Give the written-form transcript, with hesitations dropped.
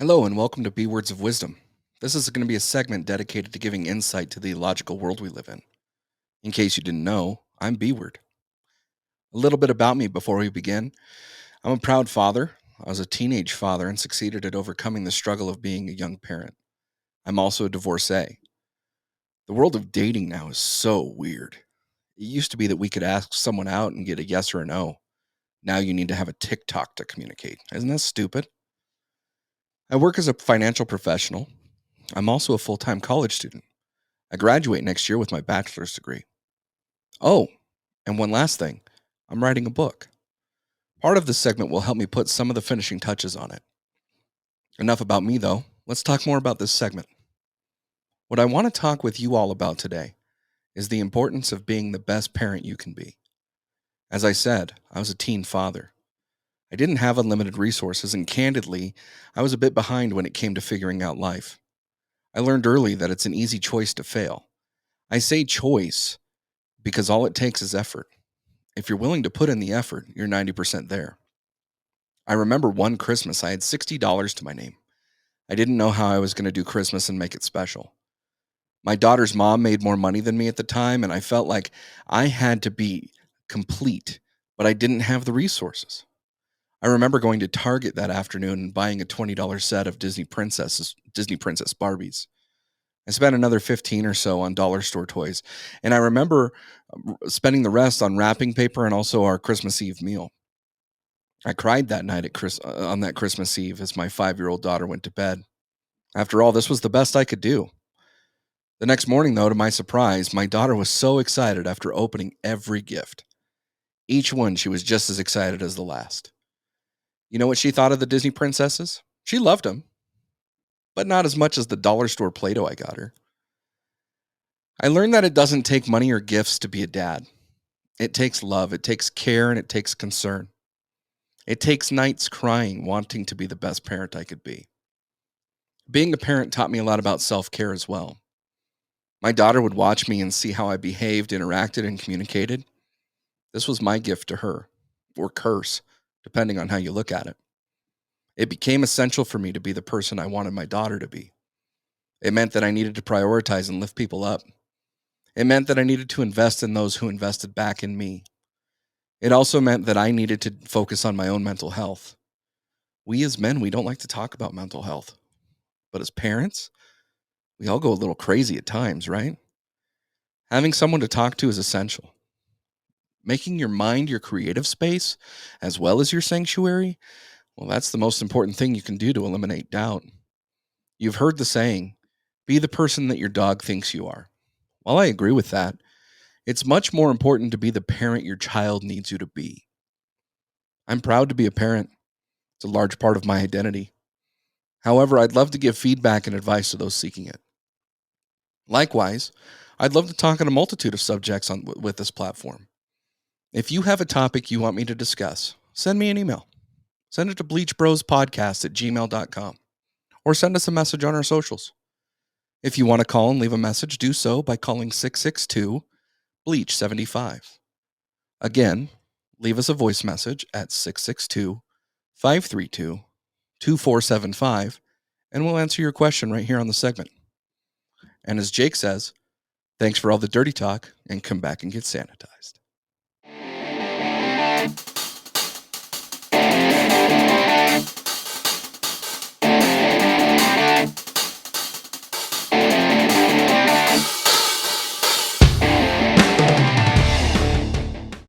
Hello, and welcome to B Words of Wisdom. This is going to be a segment dedicated to giving insight to the illogical world we live in. In case you didn't know, I'm B Word. A little bit about me before we begin. I'm a proud father. I was a teenage father and succeeded at overcoming the struggle of being a young parent. I'm also a divorcee. The world of dating now is so weird. It used to be that we could ask someone out and get a yes or a no. Now you need to have a TikTok to communicate. Isn't that stupid? I work as a financial professional. I'm also a full time college student. I graduate next year with my bachelor's degree. Oh, and one last thing, I'm writing a book. Part of this segment will help me put some of the finishing touches on it. Enough about me, though. Let's talk more about this segment. What I want to talk with you all about today is the importance of being the best parent you can be. As I said, I was a teen father. I didn't have unlimited resources, and candidly, I was a bit behind when it came to figuring out life. I learned early that it's an easy choice to fail. I say choice because all it takes is effort. If you're willing to put in the effort, you're 90% there. I remember one Christmas, I had $60 to my name. I didn't know how I was going to do Christmas and make it special. My daughter's mom made more money than me at the time, and I felt like I had to be complete, but I didn't have the resources. I remember going to Target that afternoon and buying a $20 set of Disney Princess Barbies. I spent another 15 or so on dollar store toys, and I remember spending the rest on wrapping paper and also our Christmas Eve meal. I cried that night on that Christmas Eve as my 5-year-old daughter went to bed. After all, this was the best I could do. The next morning, though, to my surprise, my daughter was so excited after opening every gift. Each one, she was just as excited as the last. You know what she thought of the Disney princesses? She loved them, but not as much as the dollar store Play-Doh I got her. I learned that it doesn't take money or gifts to be a dad. It takes love, it takes care, and it takes concern. It takes nights crying, wanting to be the best parent I could be. Being a parent taught me a lot about self-care as well. My daughter would watch me and see how I behaved, interacted, and communicated. This was my gift to her, or curse, depending on how you look at it. It became essential for me to be the person I wanted my daughter to be. It meant that I needed to prioritize and lift people up. It meant that I needed to invest in those who invested back in me. It also meant that I needed to focus on my own mental health. We as men, we don't like to talk about mental health. But as parents, we all go a little crazy at times, right? Having someone to talk to is essential. Making your mind your creative space, as well as your sanctuary, well, that's the most important thing you can do to eliminate doubt. You've heard the saying, be the person that your dog thinks you are. While I agree with that, it's much more important to be the parent your child needs you to be. I'm proud to be a parent. It's a large part of my identity. However, I'd love to give feedback and advice to those seeking it. Likewise, I'd love to talk on a multitude of subjects with this platform. If you have a topic you want me to discuss, send me an email. Send it to bleachbrospodcast@gmail.com or send us a message on our socials. If you want to call and leave a message, do so by calling 662 Bleach 75. Again, leave us a voice message at 662 532 2475, and we'll answer your question right here on the segment. And as Jake says, thanks for all the dirty talk, and come back and get sanitized.